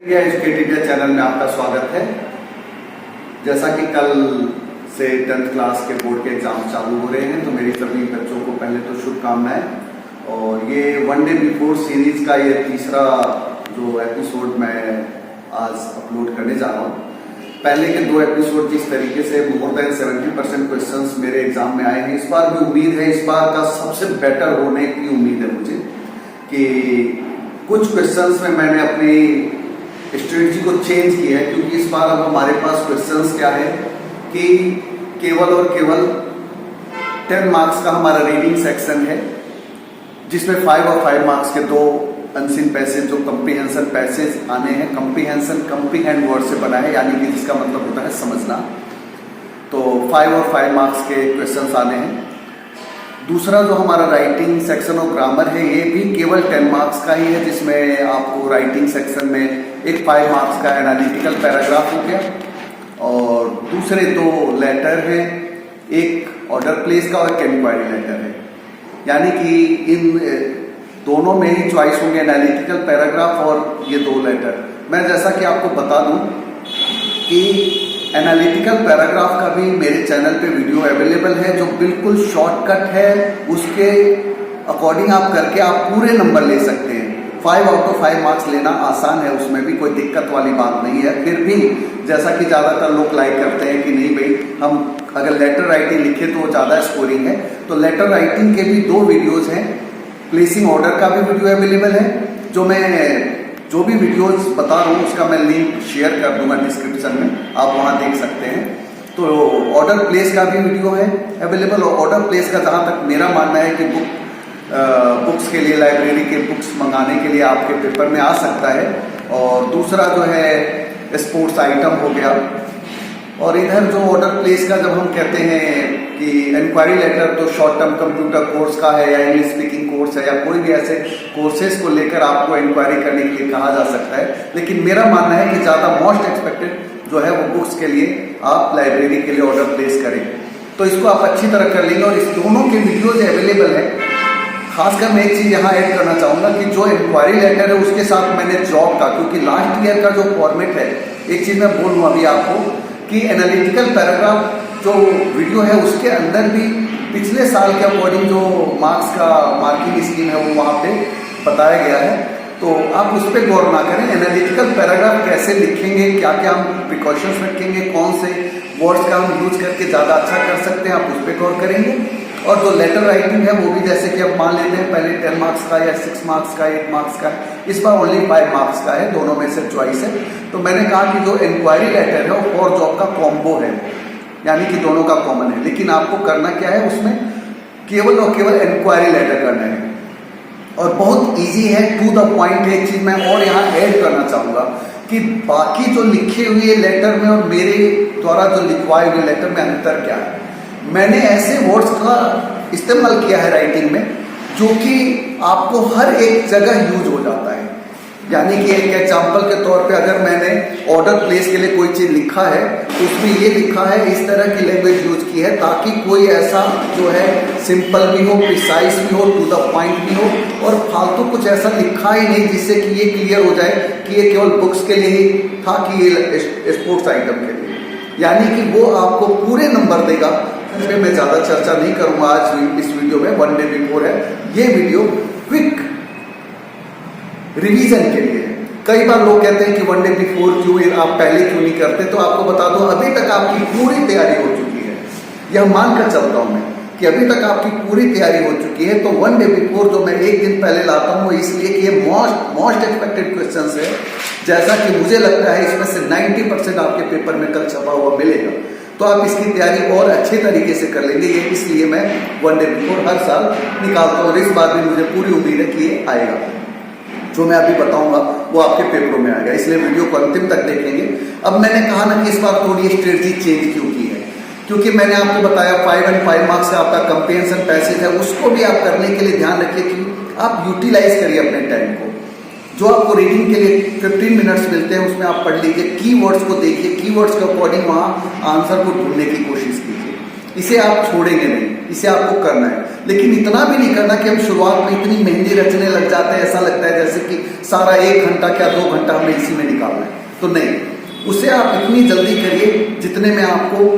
Educative channel में आपका स्वागत है। जैसा कि कल से 10th क्लास के बोर्ड के एग्जाम चालू हो रहे हैं, तो मेरी सभी बच्चों को पहले तो शुभकामनाएं। और ये वन डे बिफोर सीरीज का ये तीसरा जो एपिसोड मैं आज अपलोड करने जा रहा हूँ। पहले के दो एपिसोड जिस तरीके से मोर देन 70% क्वेश्चंस मेरे एग्जाम में आए हैं, इस बार भी उम्मीद है, इस बार का सबसे बेटर होने की उम्मीद है मुझे कि कुछ क्वेश्चंस में मैंने अपनी स्ट्रेटजी को चेंज किया है। क्योंकि इस बार अब हमारे पास क्वेश्चंस क्या है कि केवल और केवल 10 मार्क्स का हमारा रीडिंग सेक्शन है, जिसमें 5 और 5 मार्क्स के दो अनसीन पैसेज जो कंप्रीहेंशन पैसेज आने हैं। कंप्रीहेंशन कंप्रीहेंड वर्ड से बना है, यानी कि जिसका मतलब होता है समझना। तो 5 और 5 मार्क्स के क्वेश्चंस आने हैं। दूसरा जो हमारा राइटिंग सेक्शन ऑफ ग्रामर है, ये भी केवल 10 मार्क्स का ही है, जिसमें आपको राइटिंग सेक्शन में एक 5 मार्क्स का एनालिटिकल पैराग्राफ हो गया और दूसरे दो लेटर हैं, एक ऑर्डर प्लेस का और एक इंक्वायरी लेटर है। यानी कि इन दोनों में ही चॉइस होंगे, एनालिटिकल पैराग्राफ और ये दो लेटर। मैं जैसा कि आपको बता दूं कि एनालिटिकल पैराग्राफ का भी मेरे चैनल पे वीडियो अवेलेबल है, जो बिल्कुल शॉर्टकट है। उसके अकॉर्डिंग आप करके आप पूरे नंबर ले सकते हैं। 5 आउट ऑफ 5 मार्क्स लेना आसान है, उसमें भी कोई दिक्कत वाली बात नहीं है। फिर भी जैसा कि ज़्यादातर लोग लाइक करते हैं कि नहीं भाई, हम अगर लेटर राइटिंग लिखे तो ज़्यादा स्कोरिंग है, तो लेटर राइटिंग के भी 2 वीडियोज़ हैं। प्लेसिंग ऑर्डर का भी वीडियो अवेलेबल है, जो भी वीडियोस बता रहा हूँ उसका मैं लिंक शेयर कर दूंगा डिस्क्रिप्शन में, आप वहाँ देख सकते हैं। तो ऑर्डर प्लेस का भी वीडियो है अवेलेबल। और ऑर्डर प्लेस का जहाँ तक मेरा मानना है कि बुक्स के लिए, लाइब्रेरी के बुक्स मंगाने के लिए आपके पेपर में आ सकता है। और दूसरा जो है स्पोर्ट्स आइटम हो गया। और इधर जो ऑर्डर प्लेस का जब हम कहते हैं कि इंक्वायरी लेटर, तो शॉर्ट टर्म कंप्यूटर कोर्स का है या इंग्लिश स्पीकिंग कोर्स है या कोई भी ऐसे कोर्सेज को लेकर आपको इंक्वायरी करने के लिए कहा जा सकता है। लेकिन मेरा मानना है कि ज़्यादा मोस्ट एक्सपेक्टेड जो है वो बुक्स के लिए आप लाइब्रेरी के लिए ऑर्डर प्लेस करें, तो इसको आप अच्छी तरह कर लेंगे। और इस दोनों के वीडियोज अवेलेबल है। खासकर मैं एक चीज़ यहाँ ऐड करना चाहूँगा कि जो इंक्वायरी लेटर है उसके साथ मैंने जॉब का, क्योंकि लास्ट ईयर का जो फॉर्मेट है, एक चीज़ मैं बोल दूँ अभी आपको कि एनालिटिकल पैराग्राफ जो वीडियो है उसके अंदर भी पिछले साल के अकॉर्डिंग जो मार्क्स का मार्किंग स्कीम है वो वहाँ पे बताया गया है। तो आप उस पर गौर ना करें। एनालिटिकल पैराग्राफ कैसे लिखेंगे, क्या क्या हम प्रिकॉशंस रखेंगे, कौन से वर्ड्स का हम यूज करके ज़्यादा अच्छा कर सकते हैं, आप उस पर गौर करेंगे। और जो लेटर राइटिंग है वो भी जैसे कि अब मान लेते हैं पहले 10 मार्क्स का या 6 मार्क्स का, 8 मार्क्स का, इस बार ओनली 5 मार्क्स का है, दोनों में से चॉइस है। तो मैंने कहा कि जो इंक्वायरी लेटर है वो फॉर जॉब का कॉम्बो है, यानी कि दोनों का कॉमन है। लेकिन आपको करना क्या है, उसमें केवल और केवल इंक्वायरी लेटर करना है और बहुत इजी है, टू द पॉइंट है। एक चीज मैं और यहाँ ऐड करना चाहूँगा कि बाकी जो लिखे हुए लेटर में और मेरे द्वारा जो लिखवाए हुए लेटर में अंतर क्या है। मैंने ऐसे वर्ड्स का इस्तेमाल किया है राइटिंग में जो कि आपको हर एक जगह यूज हो जाता है। यानी कि एक एग्जाम्पल के तौर पे अगर मैंने ऑर्डर प्लेस के लिए कोई चीज़ लिखा है तो उसमें ये लिखा है, इस तरह की लैंग्वेज यूज की है ताकि कोई ऐसा जो है सिंपल भी हो, प्रिसाइज भी हो, टू द पॉइंट भी हो, और फालतू कुछ ऐसा लिखा ही नहीं जिससे कि ये क्लियर हो जाए कि ये केवल बुक्स के लिए ही था कि ये स्पोर्ट्स आइटम के लिए। यानी कि वो आपको पूरे नंबर देगा। इसमें मैं ज़्यादा चर्चा नहीं करूँगा आज इस वीडियो में। वन डे बिफोर है ये वीडियो, क्विक रिवीजन के लिए। कई बार लोग कहते हैं कि वन डे बिफोर क्यों, आप पहले क्यों नहीं करते, तो आपको बता दूं अभी तक आपकी पूरी तैयारी हो चुकी है। यह मानकर चलता हूं मैं कि अभी तक आपकी पूरी तैयारी हो चुकी है। तो वन डे बिफोर जो मैं एक दिन पहले लाता हूं इसलिए कि ये मोस्ट एक्सपेक्टेड क्वेश्चन है। जैसा कि मुझे लगता है इसमें से 90% आपके पेपर में कल छपा हुआ मिलेगा, तो आप इसकी तैयारी और अच्छे तरीके से कर लेंगे। ये इसलिए मैं वन डे बिफोर हर साल निकालता हूँ और इस बार भी मुझे पूरी उम्मीद है कि ये आएगा। जो मैं अभी बताऊंगा वो आपके पेपरों में आएगा, इसलिए वीडियो को अंतिम तक देखेंगे। अब मैंने कहा ना कि इस बार थोड़ी स्ट्रेटजी चेंज क्यों की है, क्योंकि मैंने आपको बताया 5 और 5 मार्क्स का आपका कंप्रीहेंशन पैसेज है, उसको भी आप करने के लिए ध्यान रखिए कि आप यूटिलाइज करिए अपने टाइम को। जो आपको रीडिंग के लिए 15 मिनट्स मिलते हैं उसमें आप पढ़ लीजिए, कीवर्ड्स को देखिए, कीवर्ड्स के अकॉर्डिंग वहाँ आंसर को ढूंढने की कोशिश कीजिए। इसे आप छोड़ेंगे नहीं, इसे आपको करना है। लेकिन इतना भी नहीं करना कि हम शुरुआत में इतनी मेहंदी रचने लग जाते हैं, ऐसा लगता है जैसे कि सारा 1 घंटा क्या 2 घंटा हमें इसी में निकालना है। तो नहीं, उसे आप इतनी जल्दी करिए जितने में आपको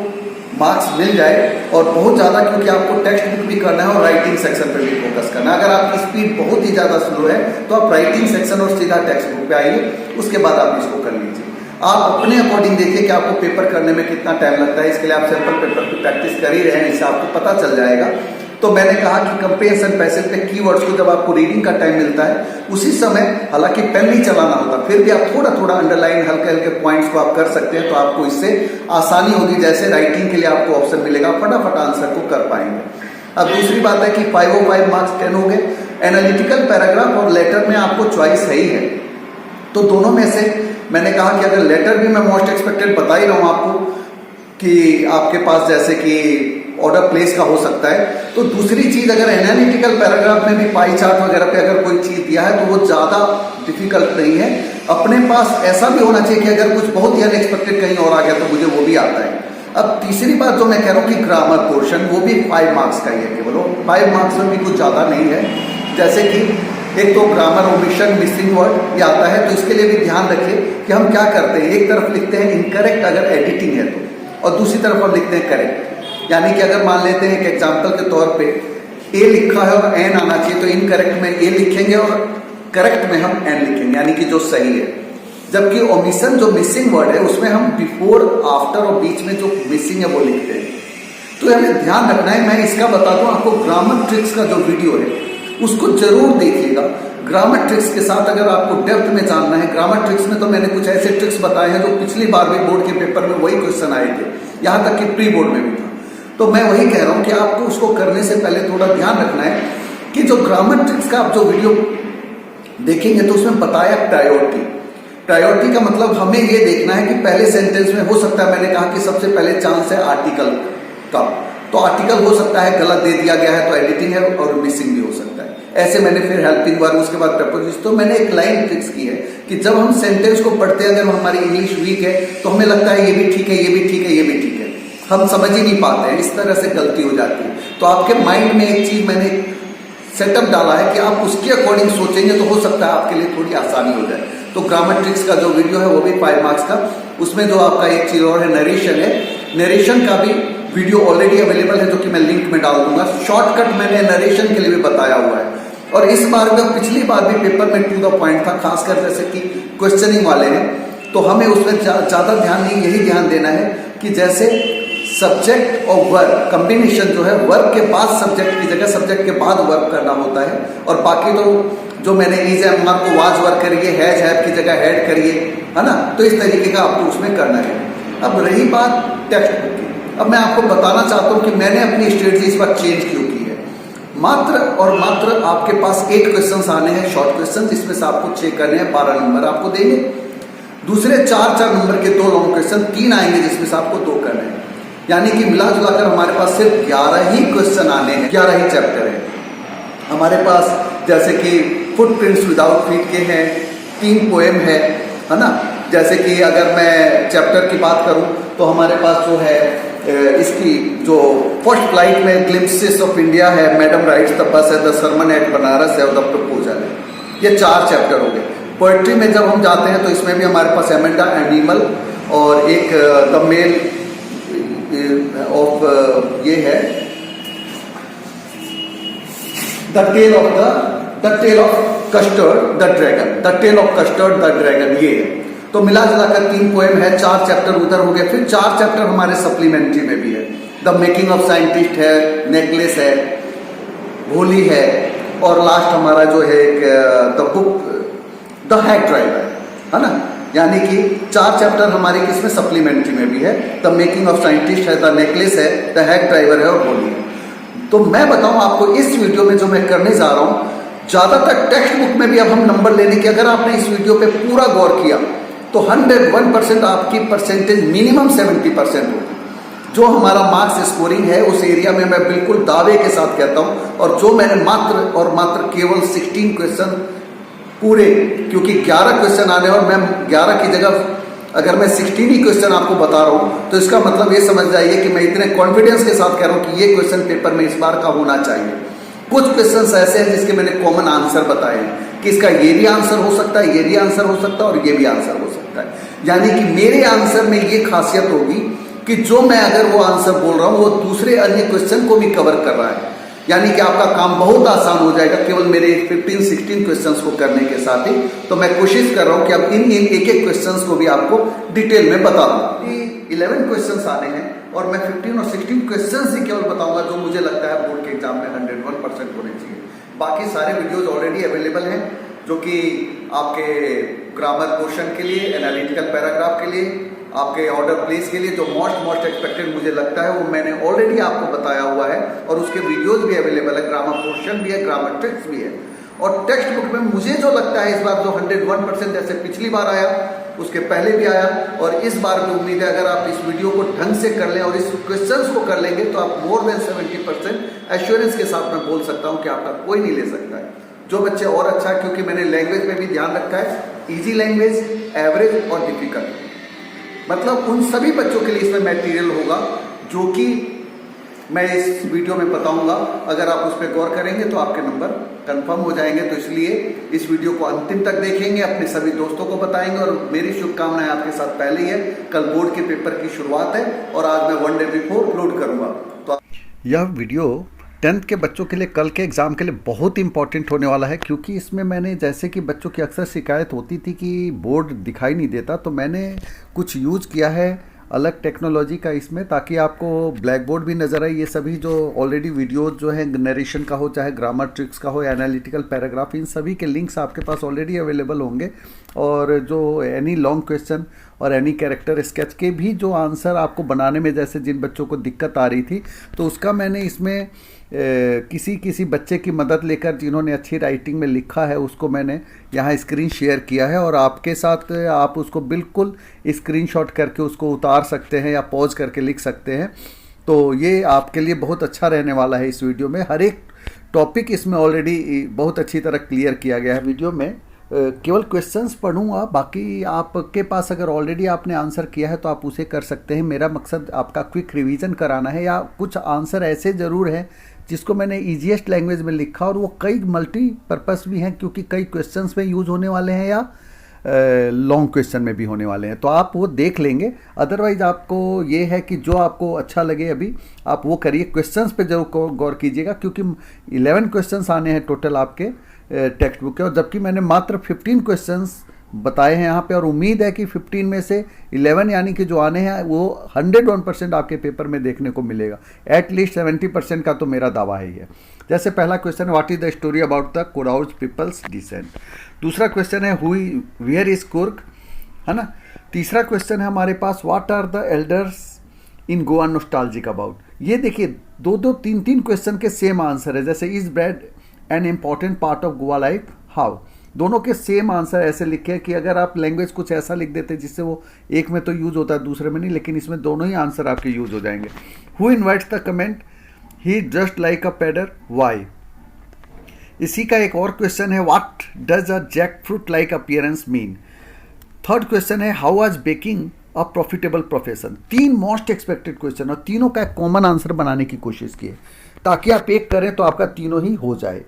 मार्क्स मिल जाए, और बहुत ज़्यादा, क्योंकि आपको टेक्स्ट बुक भी करना है और राइटिंग सेक्शन पे भी फोकस करना है। अगर आपकी स्पीड बहुत ही ज़्यादा स्लो है तो आप राइटिंग सेक्शन और सीधा टेक्स्ट बुक पे आइए, उसके बाद आप इसको कर लीजिए। आप अपने अकॉर्डिंग देखिए कि आपको पेपर करने में कितना टाइम लगता है। इसके लिए आप सैंपल पेपर की प्रैक्टिस कर ही रहे हैं, इससे आपको पता चल जाएगा। तो मैंने कहा कि कंप्रिहेंशन पैसेज पे कीवर्ड्स को जब आपको रीडिंग का टाइम मिलता है उसी समय, हालांकि पेन नहीं चलाना होता, फिर भी आप थोड़ा थोड़ा अंडरलाइन हल्के हल्के पॉइंट्स को आप कर सकते हैं, तो आपको इससे आसानी होगी। जैसे राइटिंग के लिए आपको ऑप्शन मिलेगा, फटाफट आंसर को कर पाएंगे। अब दूसरी बात है कि 505 मार्क्स 10 हो गए। एनालिटिकल पैराग्राफ और लेटर में आपको चॉइस है ही है, तो दोनों में से मैंने कहा कि अगर लेटर भी मैं मोस्ट एक्सपेक्टेड बता ही रहा हूं आपको कि आपके पास जैसे कि ऑर्डर प्लेस का हो सकता है, तो दूसरी चीज अगर एनालिटिकल पैराग्राफ में भी पाई चार्ट वगैरह पे अगर कोई चीज दिया है तो वो ज्यादा डिफिकल्ट नहीं है। अपने पास ऐसा भी होना चाहिए कि अगर कुछ बहुत ही अनएक्सपेक्टेड कहीं और आ गया तो मुझे वो भी आता है। अब तीसरी बात जो मैं कह रहा हूँ कि ग्रामर पोर्शन, वो भी 5 मार्क्स का ही है केवल, 5 मार्क्स में भी कुछ ज्यादा नहीं है। जैसे कि एक तो ग्रामर ओमिशन मिसिंग वर्ड ये आता है, तो इसके लिए भी ध्यान रखिए कि हम क्या करते हैं। एक तरफ लिखते हैं इनकरेक्ट अगर एडिटिंग है तो, और दूसरी तरफ हम लिखते हैं करेक्ट। यानी कि अगर मान लेते हैं एक एग्जाम्पल के तौर पे ए लिखा है और एन आना चाहिए, तो इनकरेक्ट में ए लिखेंगे और करेक्ट में हम एन लिखेंगे, यानी कि जो सही है। जबकि ओमिशन जो मिसिंग वर्ड है उसमें हम बिफोर, आफ्टर और बीच में जो मिसिंग है वो लिखते हैं। तो हमें ध्यान रखना है। मैं इसका बता दूं आपको, ग्रामर ट्रिक्स का जो वीडियो है उसको जरूर देखिएगा। ग्रामर ट्रिक्स के साथ अगर आपको डेप्थ में जानना है, ग्रामर ट्रिक्स में तो मैंने कुछ ऐसे ट्रिक्स बताए हैं जो पिछली बार भी बोर्ड के पेपर में वही क्वेश्चन आए थे, यहां तक कि प्री बोर्ड में भी था। तो मैं वही कह रहा हूं कि आपको उसको करने से पहले थोड़ा ध्यान रखना है कि जो ग्रामर ट्रिक्स का आप जो वीडियो देखेंगे तो उसमें बताया प्रायोरिटी। प्रायोरिटी का मतलब हमें ये देखना है कि पहले सेंटेंस में हो सकता है, मैंने कहा कि सबसे पहले चांस है आर्टिकल का, तो आर्टिकल हो सकता है गलत दे दिया गया है तो एडिटिंग है, और मिसिंग भी हो सकता है। ऐसे मैंने फिर हेल्पिंग वर्ब, उसके बाद प्रपोजिशन। तो मैंने एक लाइन फिक्स की है कि जब हम सेंटेंस को पढ़ते हैं, अगर हमारी इंग्लिश वीक है तो हमें लगता है ये भी ठीक है, ये भी ठीक है, ये भी ठीक है, हम समझ ही नहीं पाते हैं, इस तरह से गलती हो जाती है। तो आपके माइंड में एक चीज मैंने सेटअप डाला है कि आप उसके अकॉर्डिंग सोचेंगे तो हो सकता है आपके लिए थोड़ी आसानी हो जाए। तो ग्रामर ट्रिक्स का जो वीडियो है वो भी 5 मार्क्स का, उसमें जो आपका एक चीज और है नरेशन है, नरेशन का भी वीडियो ऑलरेडी अवेलेबल है जो कि मैं लिंक में डाल दूंगा। शॉर्टकट मैंने नरेशन के लिए भी बताया हुआ है, और इस बार का पिछली बार भी पेपर में टू द पॉइंट था, खासकर जैसे कि क्वेश्चनिंग वाले हैं, तो हमें उसमें ज्यादा ध्यान नहीं, यही ध्यान देना है कि जैसे सब्जेक्ट और वर्ब कॉम्बिनेशन जो है, वर्ब के बाद सब्जेक्ट की जगह सब्जेक्ट के बाद वर्ब करना होता है, और बाकी तो जो मैंने इज एम को वाज वर्क करिए, हैज हैव की जगह हैड करिए, है ना। तो इस तरीके का आपको उसमें करना है। अब रही बात टेक्स्ट बुक की, अब मैं आपको बताना चाहता हूं कि मैंने अपनी स्ट्रेटजी इस बार चेंज क्यों की है। मात्र और मात्र आपके पास 8 क्वेश्चंस आने हैं, शॉर्ट क्वेश्चन, जिसमें से आपको चेक करने हैं, 12 नंबर आपको देंगे। दूसरे 4 नंबर के 2 लॉन्ग क्वेश्चन, 3 आएंगे जिसमें से आपको 2 करने हैं। यानी कि मिला जुलाकर हमारे पास सिर्फ 11 ही क्वेश्चन आने हैं, 11 ही चैप्टर है हमारे पास। जैसे कि फुटप्रिंट्स विदाउट फीट के हैं, 3 पोएम है ना। जैसे कि अगर मैं चैप्टर की बात करूं तो हमारे पास जो है इसकी जो फर्स्ट फ्लाइट में ग्लिम्पसेस ऑफ इंडिया है, मैडम राइट्स द बस है, द सरमन एट बनारस है, और द प्रपोजल है। ये 4 चैप्टर हो गए। पोएट्री में जब हम जाते हैं तो इसमें भी हमारे पास एमेंडा एनिमल और एक द मेल ऑफ ये है the tale of custard the dragon, the tale of custard the dragon, ये है। तो मिला जुलाकर 3 पोएम है, 4 चैप्टर उधर हो गए। फिर 4 चैप्टर हमारे सप्लीमेंट्री में भी है, द मेकिंग ऑफ साइंटिस्ट है, नेकलेस है, भोली है, और लास्ट हमारा जो है the book the hack driver, है ना। यानी कि 4 चैप्टर हमारे किसमें सप्लीमेंट्री में भी है, द मेकिंग ऑफ साइंटिस्ट है, द नेकलेस है, द हैक ड्राइवर है, और भोली है। तो मैं बताऊं आपको इस वीडियो में जो मैं करने जा रहा हूं, ज्यादातर टेक्स्ट बुक में भी अब हम नंबर लेने की, अगर आपने इस वीडियो पे पूरा गौर किया तो 101% आपकी परसेंटेज मिनिमम 70% होगी। जो हमारा मार्क्स स्कोरिंग है उस एरिया में मैं बिल्कुल दावे के साथ कहता हूं। और जो मैंने मात्र और मात्र केवल 16 क्वेश्चन पूरे, क्योंकि 11 क्वेश्चन आने और मैं 11 की जगह अगर मैं 16 ही क्वेश्चन आपको बता रहा हूँ तो इसका मतलब ये समझ जाइए कि मैं इतने कॉन्फिडेंस के साथ कह रहा हूँ कि ये क्वेश्चन पेपर में इस बार का होना चाहिए। कुछ क्वेश्चन ऐसे हैं जिसके मैंने कॉमन आंसर बताए हैं कि इसका ये भी आंसर हो सकता है, ये भी आंसर हो सकता है और ये भी आंसर हो सकता है। यानी कि मेरे आंसर में ये खासियत होगी कि जो मैं अगर वो आंसर बोल रहा हूँ वो दूसरे अन्य क्वेश्चन को भी कवर कर रहा है। यानी कि आपका काम बहुत आसान हो जाएगा केवल मेरे 15-16 क्वेश्चंस को करने के साथ ही। तो मैं कोशिश कर रहा हूं कि अब इन एक एक क्वेश्चंस को भी आपको डिटेल में बता दूं। 11 क्वेश्चंस आने हैं और मैं 15 और 16 क्वेश्चंस ही केवल बताऊंगा जो मुझे लगता है बोर्ड के एग्जाम में 101% होने चाहिए। बाकी सारे वीडियोज ऑलरेडी अवेलेबल हैं जो कि आपके ग्रामर पोर्शन के लिए, एनालिटिकल पैराग्राफ के लिए, आपके ऑर्डर प्लेस के लिए जो मोस्ट एक्सपेक्टेड मुझे लगता है वो मैंने ऑलरेडी आपको बताया हुआ है और उसके वीडियोज भी अवेलेबल है। ग्रामर पोर्शन भी है, ग्रामर ट्रिक्स भी है और टेक्स्ट बुक में मुझे जो लगता है इस बार जो 101% जैसे पिछली बार आया उसके पहले भी आया और इस बार भी उम्मीद है अगर आप इस वीडियो को ढंग से कर लें और इस क्वेश्चंस को कर लेंगे तो आप मोर देन 70% एश्योरेंस के साथ मैं बोल सकता हूँ कि आपका कोई नहीं ले सकता है। जो बच्चे और अच्छा है, क्योंकि मैंने लैंग्वेज में भी ध्यान रखा है, इजी लैंग्वेज, एवरेज और डिफिकल्ट, मतलब उन सभी बच्चों के लिए इसमें मटेरियल होगा जो कि मैं इस वीडियो में बताऊंगा। अगर आप उस पर गौर करेंगे तो आपके नंबर कंफर्म हो जाएंगे। तो इसलिए इस वीडियो को अंतिम तक देखेंगे, अपने सभी दोस्तों को बताएंगे और मेरी शुभकामनाएं आपके साथ पहले ही है। कल बोर्ड के पेपर की शुरुआत है और आज मैं 1 डे बिफोर अपलोड करूंगा। तो यह वीडियो 10th के बच्चों के लिए कल के एग्ज़ाम के लिए बहुत इंपॉर्टेंट होने वाला है, क्योंकि इसमें मैंने जैसे कि बच्चों की अक्सर शिकायत होती थी कि बोर्ड दिखाई नहीं देता, तो मैंने कुछ यूज़ किया है अलग टेक्नोलॉजी का इसमें, ताकि आपको ब्लैक बोर्ड भी नज़र आए। ये सभी जो ऑलरेडी वीडियोज़ जो है नरेशन का हो, चाहे ग्रामर ट्रिक्स का हो, एनालिटिकल पैराग्राफ, इन सभी के लिंक्स आपके पास ऑलरेडी अवेलेबल होंगे। और जो एनी लॉन्ग क्वेश्चन और एनी कैरेक्टर स्केच के भी जो आंसर आपको बनाने में जैसे जिन बच्चों को दिक्कत आ रही थी, तो उसका मैंने इसमें किसी बच्चे की मदद लेकर जिन्होंने अच्छी राइटिंग में लिखा है उसको मैंने यहाँ स्क्रीन शेयर किया है और आपके साथ आप उसको बिल्कुल स्क्रीनशॉट करके उसको उतार सकते हैं या पॉज करके लिख सकते हैं। तो ये आपके लिए बहुत अच्छा रहने वाला है। इस वीडियो में हर एक टॉपिक इसमें ऑलरेडी बहुत अच्छी तरह क्लियर किया गया है। वीडियो में केवल क्वेश्चंस पढ़ूंगा, बाकी आपके पास अगर ऑलरेडी आपने आंसर किया है तो आप उसे कर सकते हैं। मेरा मकसद आपका क्विक रिवीजन कराना है, या कुछ आंसर ऐसे ज़रूर हैं जिसको मैंने ईजीएस्ट लैंग्वेज में लिखा और वो कई मल्टीपर्पज़ भी हैं, क्योंकि कई क्वेश्चंस में यूज़ होने वाले हैं या लॉन्ग क्वेश्चन में भी होने वाले हैं, तो आप वो देख लेंगे। अदरवाइज़ आपको ये है कि जो आपको अच्छा लगे अभी आप वो करिए, क्वेश्चंस पे जरूर गौर कीजिएगा, क्योंकि 11 क्वेश्चंस आने हैं टोटल आपके टेक्स्ट बुक के, और जबकि मैंने मात्र 15 क्वेश्चंस बताए हैं यहाँ पे, और उम्मीद है कि 15 में से 11 यानी कि जो आने हैं वो 101% आपके पेपर में देखने को मिलेगा। एटलीस्ट 70% का तो मेरा दावा है ये। जैसे पहला क्वेश्चन है, what is the story about the Coorgs peoples descent. दूसरा क्वेश्चन है, वेयर इज कुर्ग, है ना। तीसरा क्वेश्चन है हमारे पास, what are the elders in Goa nostalgic about. ये देखिए 2-2, 3-3 क्वेश्चन के सेम आंसर है। जैसे is bread an important part of Goa life, how. दोनों के सेम आंसर ऐसे लिखे कि अगर आप लैंग्वेज कुछ ऐसा लिख देते जिससे वो एक में तो यूज़ होता है दूसरे में नहीं, लेकिन इसमें दोनों ही आंसर आपके यूज़ हो जाएंगे। Who invites the comment, he just like a pader, why. इसी का एक और क्वेश्चन है, what does a jackfruit like appearance mean. Third question है, how was baking a profitable profession. 3 most expected question और तीनों का एक कॉमन आंसर बनाने की कोशिश की है, ताकि आप एक करें तो आपका तीनों ही हो जाए।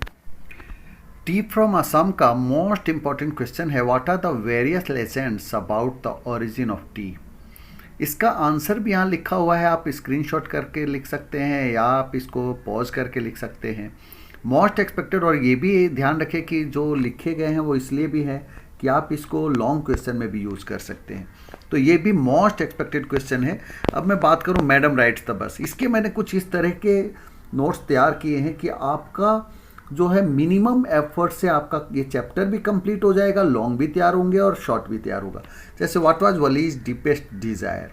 टी फ्रॉम असम का मोस्ट इंपॉर्टेंट क्वेश्चन है, what are the various legends about the origin of tea. इसका आंसर भी यहाँ लिखा हुआ है, आप स्क्रीनशॉट करके लिख सकते हैं या आप इसको पॉज करके लिख सकते हैं। मोस्ट एक्सपेक्टेड, और ये भी ध्यान रखें कि जो लिखे गए हैं वो इसलिए भी है कि आप इसको लॉन्ग क्वेश्चन में भी यूज़ कर सकते हैं। तो ये भी मोस्ट एक्सपेक्टेड क्वेश्चन है। अब मैं बात करूँ मैडम राइट्स द बस, इसके मैंने कुछ इस तरह के नोट्स तैयार किए हैं कि आपका जो है मिनिमम एफर्ट से आपका ये चैप्टर भी कंप्लीट हो जाएगा, लॉन्ग भी तैयार होंगे और शॉर्ट भी तैयार होगा। जैसे what was Valli's deepest desire,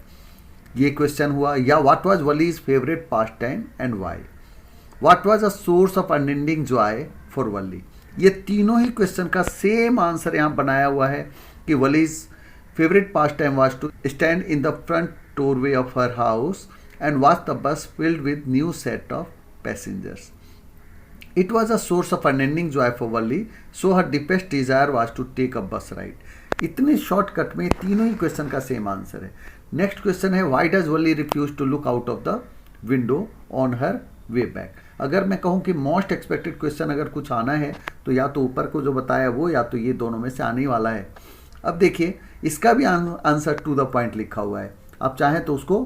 ये क्वेश्चन हुआ, या what was Valli's favourite pastime and why. What was a source of unending joy for Valli. ये तीनों ही क्वेश्चन का सेम आंसर यहाँ बनाया हुआ है कि Valli's favourite pastime was to stand in the front doorway of her house and watch the bus filled with new set of passengers. It was a source of unending joy for Valli, so her deepest desire was to take a bus ride. इतने shortcut में तीनों ही question का same answer है। Next question है why does Valli refuse to look out of the window on her way back. अगर मैं कहूँ कि मोस्ट एक्सपेक्टेड क्वेश्चन अगर कुछ आना है तो या तो ऊपर को जो बताया वो, या तो ये दोनों में से आने वाला है। अब देखिए इसका भी आंसर टू द पॉइंट लिखा हुआ है। आप चाहें तो उसको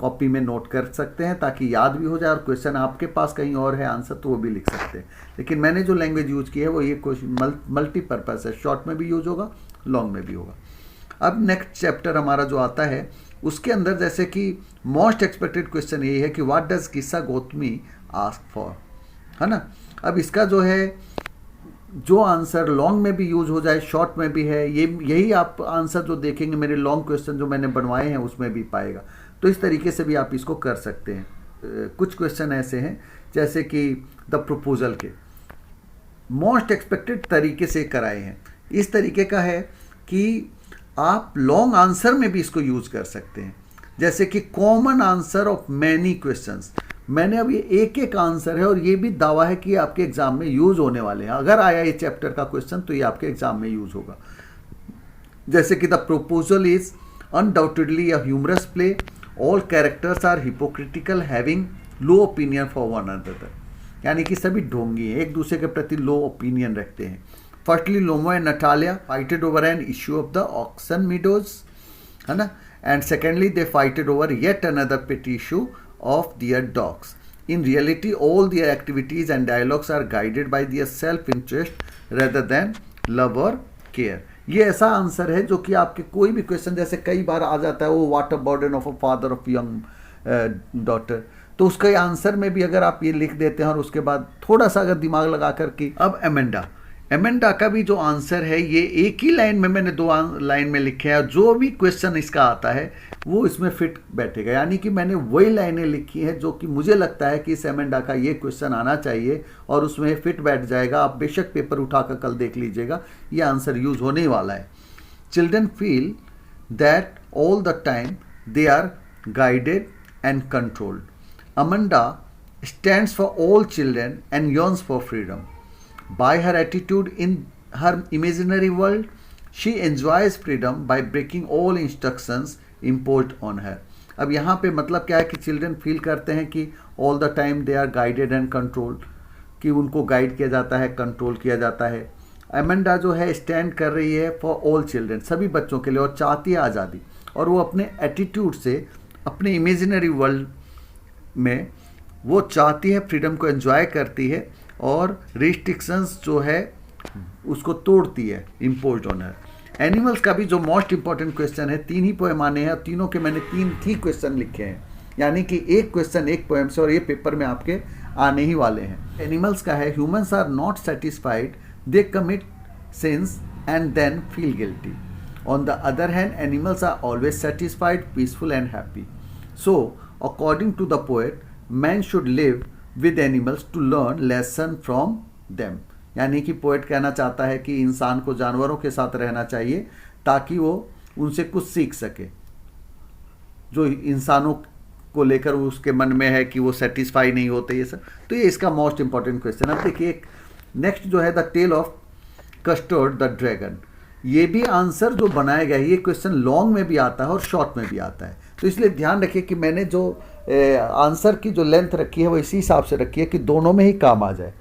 कॉपी में नोट कर सकते हैं ताकि याद भी हो जाए, और क्वेश्चन आपके पास कहीं और है आंसर तो वो भी लिख सकते हैं। लेकिन मैंने जो लैंग्वेज यूज की है वो ये क्वेश्चन मल्टीपर्पज़ है, शॉर्ट में भी यूज होगा, लॉन्ग में भी होगा। अब नेक्स्ट चैप्टर हमारा जो आता है उसके अंदर जैसे कि मोस्ट एक्सपेक्टेड क्वेश्चन यही है कि व्हाट डज किस्सा गौतमी आस्क फॉर, है ना। अब इसका जो है जो आंसर लॉन्ग में भी यूज हो जाए, शॉर्ट में भी है, यही आप आंसर जो देखेंगे मेरे लॉन्ग क्वेश्चन जो मैंने बनवाए हैं उसमें भी पाएगा। तो इस तरीके से भी आप इसको कर सकते हैं। कुछ क्वेश्चन ऐसे हैं जैसे कि द प्रपोजल के मोस्ट एक्सपेक्टेड तरीके से कराए हैं। इस तरीके का है कि आप लॉन्ग आंसर में भी इसको यूज कर सकते हैं, जैसे कि common answer of many questions. मैंने अब ये एक एक आंसर है और ये भी दावा है कि आपके एग्जाम में यूज होने वाले हैं। अगर आया ये चैप्टर का क्वेश्चन तो ये आपके एग्जाम में यूज होगा। जैसे कि the proposal is undoubtedly a humorous play, all characters are hypocritical having low opinion for one another. यानी कि सभी ढोंगी हैं, एक दूसरे के प्रति लो ओपिनियन रखते हैं। Firstly Lomov and Natalya fighted over an issue of the oxen meadows, है ना। And secondly they fighted over yet another petty issue of their dogs. In reality, all their activities and dialogues are guided by their self-interest rather than love or care. ये ऐसा answer है जो कि आपके कोई भी क्वेश्चन जैसे कई बार आ जाता है वो what a burden of a father of young daughter, तो उसका आंसर में भी अगर आप ये लिख देते हैं और उसके बाद थोड़ा सा अगर दिमाग लगा करके। अब एमेंडा का भी जो आंसर है ये एक ही लाइन में मैंने दो लाइन में लिखे हैं, जो भी क्वेश्चन इसका आता है वो इसमें फिट बैठेगा। यानी कि मैंने वही लाइनें लिखी हैं जो कि मुझे लगता है कि इस एमेंडा का ये क्वेश्चन आना चाहिए और उसमें फिट बैठ जाएगा। आप बेशक पेपर उठाकर कल देख लीजिएगा, ये आंसर यूज होने वाला है। Children feel that all the time they are guided and controlled. Amanda stands for all children and yearns for freedom. By her attitude in her imaginary world, she enjoys freedom by breaking all instructions imposed on her. अब यहाँ पे मतलब क्या है कि children feel करते हैं कि all the time they are guided and controlled, कि उनको गाइड किया जाता है, कंट्रोल किया जाता है। एमेंडा जो है स्टैंड कर रही है फॉर ऑल चिल्ड्रन, सभी बच्चों के लिए, और चाहती है आज़ादी। और वो अपने एटीट्यूड से अपने इमेजिनरी वर्ल्ड में वो चाहती है फ्रीडम को एंजॉय करती है और रिस्ट्रिक्शंस जो है उसको तोड़ती है इम्पोज्ड ऑन हर। एनिमल्स का भी जो मोस्ट इंपॉर्टेंट क्वेश्चन है, 3 ही पोएम आने हैं, तीनों के मैंने 3 ही क्वेश्चन लिखे हैं, यानी कि एक क्वेश्चन एक पोएम से, और ये पेपर में आपके आने ही वाले हैं। एनिमल्स का है humans are not satisfied, they commit sins and then feel guilty. On the other hand animals are always satisfied, peaceful and happy. So according to the poet, man should live with animals to learn lesson from them. यानी कि poet कहना चाहता है कि इंसान को जानवरों के साथ रहना चाहिए ताकि वो उनसे कुछ सीख सके, जो इंसानों को लेकर उसके मन में है कि वो सेटिस्फाई नहीं होते, ये सब। तो ये इसका मोस्ट इंपॉर्टेंट क्वेश्चन। अब देखिए एक नेक्स्ट जो है the tale of custard the dragon. ये भी आंसर जो बनाया गया है, ये क्वेश्चन लॉन्ग में भी आता है और शॉर्ट में भी आता है। तो इसलिए ध्यान रखिए कि मैंने जो आंसर की जो लेंथ रखी है वो इसी हिसाब से रखी है कि दोनों में ही काम आ जाए,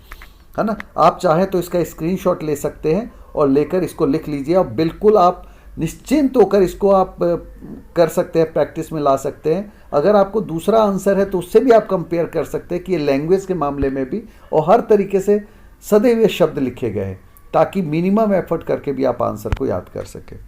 है ना। आप चाहें तो इसका स्क्रीनशॉट ले सकते हैं और लेकर इसको लिख लीजिए, और बिल्कुल आप निश्चिंत होकर इसको आप कर सकते हैं, प्रैक्टिस में ला सकते हैं। अगर आपको दूसरा आंसर है तो उससे भी आप कंपेयर कर सकते हैं कि ये लैंग्वेज के मामले में भी और हर तरीके से सदे हुए शब्द लिखे गए हैं, ताकि मिनिमम एफर्ट करके भी आप आंसर को याद कर सकें।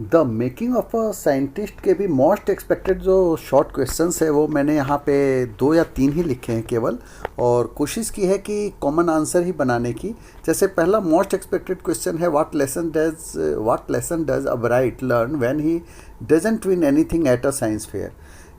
The making of a scientist के भी मोस्ट एक्सपेक्टेड जो शॉर्ट क्वेश्चंस है वो मैंने यहाँ पे 2 या 3 ही लिखे हैं केवल, और कोशिश की है कि कॉमन आंसर ही बनाने की। जैसे पहला मोस्ट एक्सपेक्टेड क्वेश्चन है what lesson does a bright learn when he doesn't win anything at a science fair.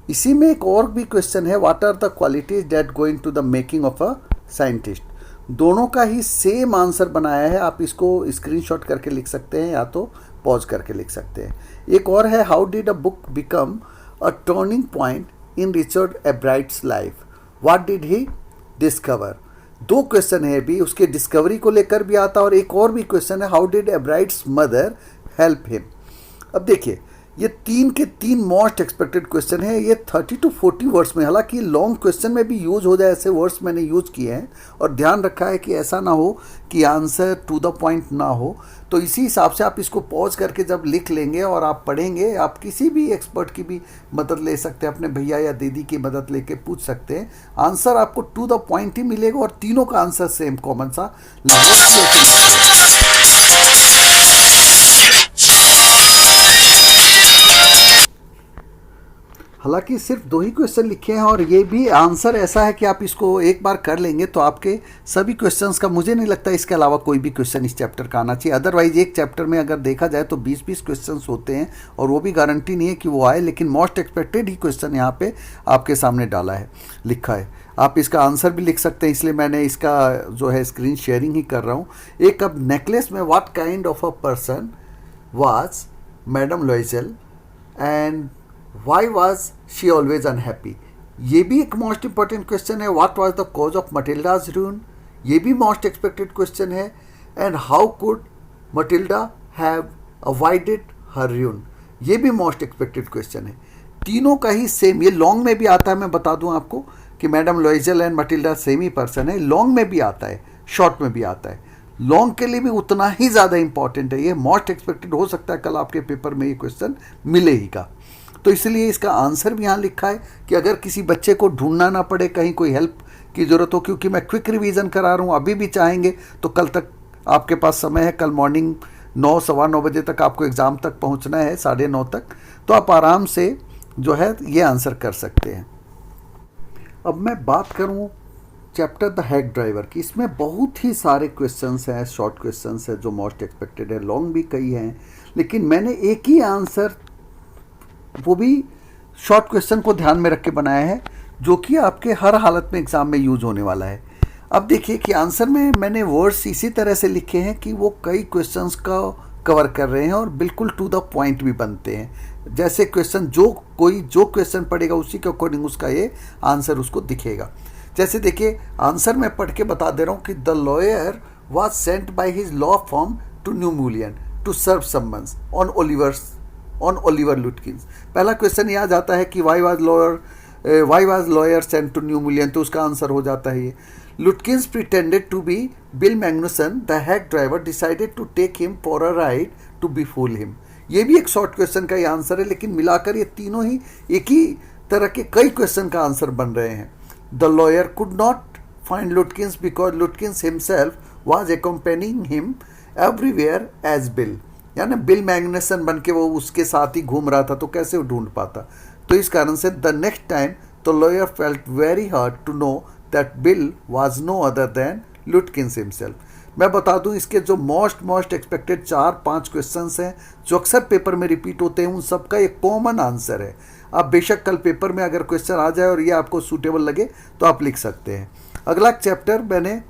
इसी में एक और भी क्वेश्चन है what are the qualities that go into the making of a scientist. दोनों का ही same answer बनाया है, आप इसको स्क्रीनशॉट करके लिख सकते हैं या तो पॉज करके लिख सकते हैं। एक और है how did a book become a turning point in Richard Ebright's life, what did he discover. दो क्वेश्चन है भी, उसके डिस्कवरी को लेकर भी आता है और एक और भी क्वेश्चन है, how did Ebright's mother help him. अब देखिए ये 3 के 3 मोस्ट एक्सपेक्टेड क्वेश्चन है, ये 30 to 40 वर्ड्स में, हालांकि लॉन्ग क्वेश्चन में भी यूज हो जाए ऐसे वर्ड्स मैंने यूज किए हैं और ध्यान रखा है कि ऐसा ना हो कि आंसर टू द पॉइंट ना हो। तो इसी हिसाब से आप इसको पॉज करके जब लिख लेंगे और आप पढ़ेंगे, आप किसी भी एक्सपर्ट की भी मदद ले सकते हैं, अपने भैया या दीदी की मदद लेके पूछ सकते हैं, आंसर आपको टू द पॉइंट ही मिलेगा और तीनों का आंसर सेम कॉमन सा। हालांकि सिर्फ 2 ही क्वेश्चन लिखे हैं और ये भी आंसर ऐसा है कि आप इसको एक बार कर लेंगे तो आपके सभी क्वेश्चंस का, मुझे नहीं लगता इसके अलावा कोई भी क्वेश्चन इस चैप्टर का आना चाहिए। अदरवाइज एक चैप्टर में अगर देखा जाए तो 20-20 क्वेश्चंस होते हैं और वो भी गारंटी नहीं है कि वो आए, लेकिन मोस्ट एक्सपेक्टेड ही क्वेश्चन यहाँ पे आपके सामने डाला है, लिखा है। आप इसका आंसर भी लिख सकते हैं, इसलिए मैंने इसका जो है स्क्रीन शेयरिंग ही कर रहा हूँ। एक अब नेकलेस में what kind of a person was Madam Loisel and why was she always unhappy, ये भी एक मोस्ट इंपॉर्टेंट क्वेश्चन है। What was the cause of Matilda's ruin, ये भी मोस्ट एक्सपेक्टेड क्वेश्चन है। And how could Matilda have avoided her ruin, ये भी most expected question है। तीनों का ही सेम, ये लॉन्ग में भी आता है, मैं बता दूं आपको कि Madam Loisel and Matilda same ही पर्सन है, लॉन्ग में भी आता है, शॉर्ट में भी आता है। लॉन्ग के लिए भी उतना ही ज़्यादा इंपॉर्टेंट है, ये मोस्ट एक्सपेक्टेड, हो सकता है कल आपके पेपर में ये क्वेश्चन मिले ही का। तो इसलिए इसका आंसर भी यहाँ लिखा है कि अगर किसी बच्चे को ढूंढना ना पड़े, कहीं कोई हेल्प की ज़रूरत हो, क्योंकि मैं क्विक रिवीजन करा रहा हूँ, अभी भी चाहेंगे तो कल तक आपके पास समय है, कल मॉर्निंग 9, सवा 9 बजे तक आपको एग्ज़ाम तक पहुँचना है, 9:30 तक, तो आप आराम से जो है ये आंसर कर सकते हैं। अब मैं बात करूँ चैप्टर द हेड ड्राइवर की, इसमें बहुत ही सारे क्वेश्चंस हैं, शॉर्ट क्वेश्चंस हैं जो मोस्ट एक्सपेक्टेड है, लॉन्ग भी कई हैं, लेकिन मैंने एक ही आंसर, वो भी शॉर्ट क्वेश्चन को ध्यान में रख के बनाया है, जो कि आपके हर हालत में एग्ज़ाम में यूज होने वाला है। अब देखिए कि आंसर में मैंने वर्ड्स इसी तरह से लिखे हैं कि वो कई क्वेश्चंस का कवर कर रहे हैं और बिल्कुल टू द पॉइंट भी बनते हैं। जैसे क्वेश्चन जो क्वेश्चन पढ़ेगा उसी के अकॉर्डिंग उसका ये आंसर उसको दिखेगा। जैसे देखिए आंसर मैं पढ़ के बता दे रहा हूँ कि the lawyer was sent by his law firm to New Mullion to serve summons on Oliver Lutkins. पहला क्वेश्चन यह आ जाता है कि why was lawyer sent to New Mullion, तो उसका आंसर हो जाता है ये, Lutkins pretended to be Bill Magnuson the head driver decided to take him for a ride to befool him. ये भी एक शॉर्ट क्वेश्चन का ही आंसर है, लेकिन मिलाकर ये तीनों ही एक ही तरह के कई क्वेश्चन का आंसर बन रहे हैं। The lawyer could not find Lutkins because Lutkins himself was accompanying him everywhere as Bill, यानी बिल मैग्नुसन बन के वो उसके साथ ही घूम रहा था, तो कैसे वो ढूंढ पाता। तो इस कारण से the next time the lawyer felt very hurt to know that Bill was no other than Lutkins himself. मैं बता दूं इसके जो मोस्ट एक्सपेक्टेड 4-5 क्वेश्चंस हैं जो अक्सर पेपर में रिपीट होते हैं, उन सबका एक कॉमन आंसर है। आप बेशक कल पेपर में अगर क्वेश्चन आ जाए और ये आपको सूटेबल लगे तो आप लिख सकते हैं। अगला चैप्टर मैंने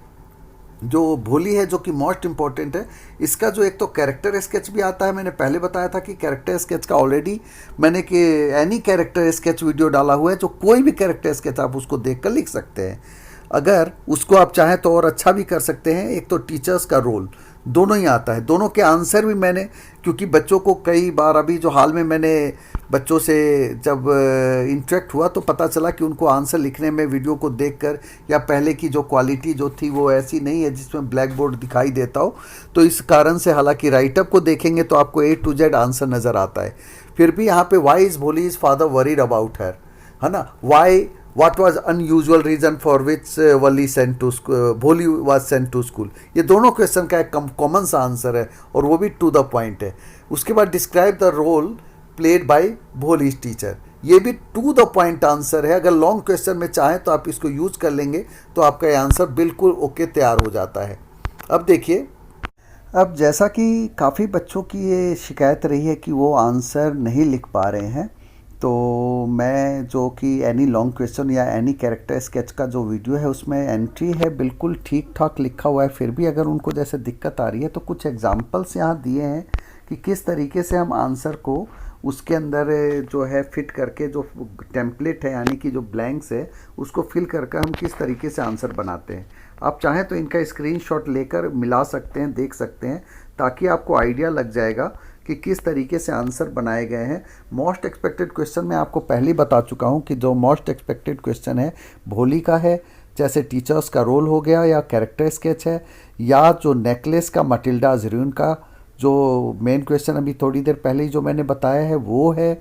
जो भोली है, जो कि मोस्ट इंपॉर्टेंट है, इसका जो एक तो कैरेक्टर स्केच भी आता है। मैंने पहले बताया था कि कैरेक्टर स्केच का ऑलरेडी मैंने कि एनी कैरेक्टर स्केच वीडियो डाला हुआ है, जो कोई भी कैरेक्टर स्केच आप उसको देखकर लिख सकते हैं। अगर उसको आप चाहें तो और अच्छा भी कर सकते हैं। एक तो टीचर्स का रोल, दोनों ही आता है, दोनों के आंसर भी मैंने, क्योंकि बच्चों को कई बार अभी जो हाल में मैंने बच्चों से जब इंटरेक्ट हुआ तो पता चला कि उनको आंसर लिखने में वीडियो को देखकर या पहले की जो क्वालिटी जो थी वो ऐसी नहीं है जिसमें ब्लैक बोर्ड दिखाई देता हो। तो इस कारण से हालांकि राइटअप को देखेंगे तो आपको A to Z आंसर नज़र आता है। फिर भी यहाँ पे why is Bholi is father worried about her, है ना। Why What was unusual reason for which भोली was sent to school? ये दोनों क्वेश्चन का एक कॉमन सा आंसर है और वो भी टू द पॉइंट है। उसके बाद describe the role played by Bholi's teacher, ये भी टू द पॉइंट आंसर है। अगर लॉन्ग क्वेश्चन में चाहें तो आप इसको यूज कर लेंगे तो आपका ये आंसर बिल्कुल ओके तैयार हो जाता है। अब देखिए, अब जैसा कि काफ़ी बच्चों की ये शिकायत रही है कि वो आंसर नहीं लिख पा रहे हैं, तो मैं जो कि एनी लॉन्ग क्वेश्चन या एनी कैरेक्टर स्केच का जो वीडियो है उसमें एंट्री है बिल्कुल ठीक ठाक लिखा हुआ है। फिर भी अगर उनको जैसे दिक्कत आ रही है तो कुछ एग्जांपल्स यहाँ दिए हैं कि किस तरीके से हम आंसर को उसके अंदर जो है फिट करके, जो टेम्पलेट है यानी कि जो ब्लैंक्स है उसको फिल करके हम किस तरीके से आंसर बनाते हैं। आप चाहें तो इनका स्क्रीनशॉट लेकर मिला सकते हैं, देख सकते हैं, ताकि आपको आइडिया लग जाएगा कि किस तरीके से आंसर बनाए गए हैं। मोस्ट एक्सपेक्टेड क्वेश्चन मैं आपको पहले ही बता चुका हूं कि जो मोस्ट एक्सपेक्टेड क्वेश्चन है भोली का है, जैसे टीचर्स का रोल हो गया, या कैरेक्टर स्केच है, या जो नेकलेस का मटिल्डा ज़रून का जो मेन क्वेश्चन अभी थोड़ी देर पहले ही जो मैंने बताया है वो है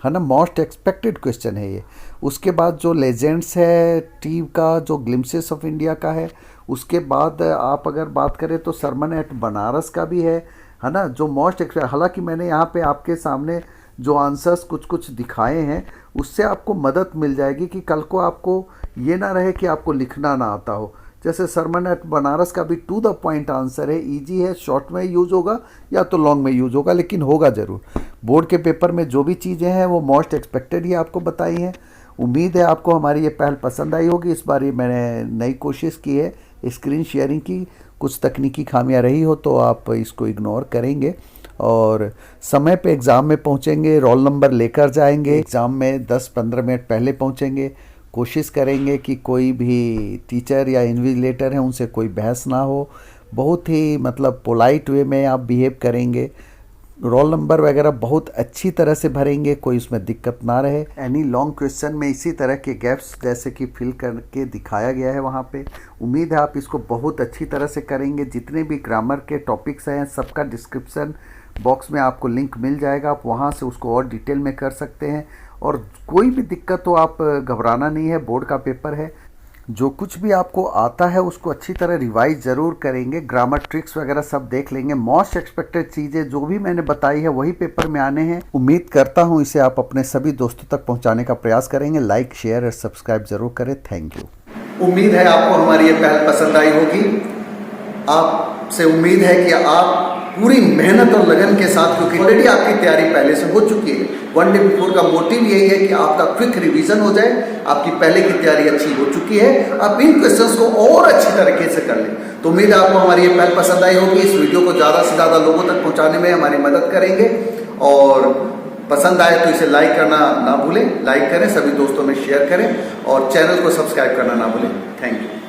ना, मोस्ट एक्सपेक्टेड क्वेश्चन है ये। उसके बाद जो लेजेंड्स है टी का, जो ग्लिम्सेस ऑफ इंडिया का है। उसके बाद आप अगर बात करें तो सरमन एट बनारस का भी है ना, जो मोस्ट हालांकि मैंने यहाँ पे आपके सामने जो आंसर्स कुछ कुछ दिखाए हैं उससे आपको मदद मिल जाएगी कि कल को आपको ये ना रहे कि आपको लिखना ना आता हो। जैसे सरमन एट बनारस का भी टू द पॉइंट आंसर है, इजी है, शॉर्ट में यूज होगा या तो लॉन्ग में यूज होगा, लेकिन होगा ज़रूर। बोर्ड के पेपर में जो भी चीज़ें हैं वो मोस्ट एक्सपेक्टेड ही आपको बताई हैं। उम्मीद है आपको हमारी ये पहल पसंद आई होगी। इस बार ये मैंने नई कोशिश की है स्क्रीन शेयरिंग की, कुछ तकनीकी खामियां रही हो तो आप इसको इग्नोर करेंगे और समय पे एग्ज़ाम में पहुंचेंगे, रोल नंबर लेकर जाएंगे, एग्ज़ाम में 10-15 मिनट पहले पहुंचेंगे। कोशिश करेंगे कि कोई भी टीचर या इन्विजिलेटर है उनसे कोई बहस ना हो, बहुत ही मतलब पोलाइट वे में आप बिहेव करेंगे। रोल नंबर वगैरह बहुत अच्छी तरह से भरेंगे, कोई उसमें दिक्कत ना रहे। एनी लॉन्ग क्वेश्चन में इसी तरह के गैप्स जैसे कि फिल करके दिखाया गया है वहाँ पे। उम्मीद है आप इसको बहुत अच्छी तरह से करेंगे। जितने भी ग्रामर के टॉपिक्स हैं सबका डिस्क्रिप्शन बॉक्स में आपको लिंक मिल जाएगा, आप वहाँ से उसको और डिटेल में कर सकते हैं। और कोई भी दिक्कत हो आप घबराना नहीं है, बोर्ड का पेपर है। जो कुछ भी आपको आता है उसको अच्छी तरह रिवाइज ज़रूर करेंगे, ग्रामर ट्रिक्स वगैरह सब देख लेंगे। मोस्ट एक्सपेक्टेड चीज़ें जो भी मैंने बताई है वही पेपर में आने हैं। उम्मीद करता हूँ इसे आप अपने सभी दोस्तों तक पहुँचाने का प्रयास करेंगे। लाइक, शेयर और सब्सक्राइब जरूर करें। Thank you. उम्मीद है आपको हमारी ये पहल पसंद आई होगी। आपसे उम्मीद है कि आप पूरी मेहनत और लगन के साथ, क्योंकि ऑलरेडी आपकी तैयारी पहले से हो चुकी है, वन डे बिफोर का मोटिव यही है कि आपका क्विक रिवीजन हो जाए, आपकी पहले की तैयारी अच्छी हो चुकी है, आप इन क्वेश्चंस को और अच्छी तरीके से कर लें। तो उम्मीद है आपको हमारी ये पहल पसंद आई होगी। इस वीडियो को ज़्यादा से ज़्यादा लोगों तक पहुँचाने में हमारी मदद करेंगे और पसंद आए तो इसे लाइक करना ना भूलें, लाइक करें, सभी दोस्तों में शेयर करें और चैनल को सब्सक्राइब करना ना भूलें। Thank you.